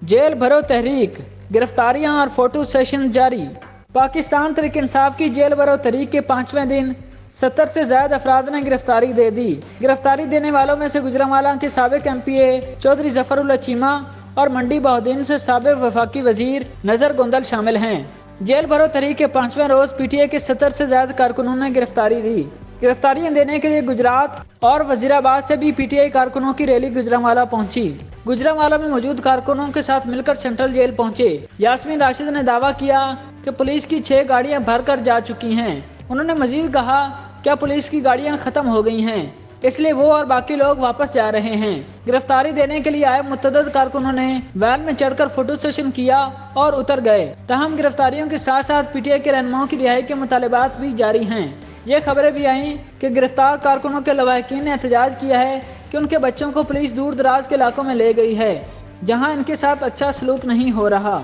Jail भरो तहरीक, गिरफ्तारियां और फोटो सेशन जारी। पाकिस्तान तहरीक इंसाफ की जेल भरो तहरीक के 5वें दिन 70 से ज्यादा अफराद ने गिरफ्तारी दे दी। गिरफ्तारी देने वालों में से गुजरांवाला के साबिक MPA चौधरी जफरुल्ला चीमा और मंडी बहाउद्दीन से साबिक वफाकी वजीर नजर गोंदल शामिल हैं। जेल भरो तहरीक के 5वें रोज PTI के 70 से ज्यादा कारकुनों ने गिरफ्तारी दी। गिरफ्तारियां देने के लिए गुजरात और वजीराबाद से भी PTI कारकुनों की रैली गुजरांवाला पहुंची। गुजरांवाला में मौजूद कारकुनों के साथ मिलकर सेंट्रल जेल पहुंचे। यास्मीन राशिद ने दावा किया कि पुलिस की 6 गाड़ियां भरकर जा चुकी हैं। उन्होंने मजीद कहा क्या पुलिस की गाड़ियां खत्म हो गई हैं, इसलिए वो और बाकी लोग वापस जा रहे हैं। गिरफ्तारी देने के लिए आए मुतअद्दिद कारकुनों ने वैन में चढ़कर फोटो सेशन किया और उतर गए। तहम गिरफ्तारियों के साथ साथ PTI के रहनुमाओं की रिहाई के मुतालिबात भी जारी हैं। ये खबरें भी आईं कि गिरफ्तार कारकुनों के लवाहिकीन ने एहतजाज किया है कि उनके बच्चों को पुलिस दूर दराज के इलाकों में ले गई है, जहां इनके साथ अच्छा सलूक नहीं हो रहा।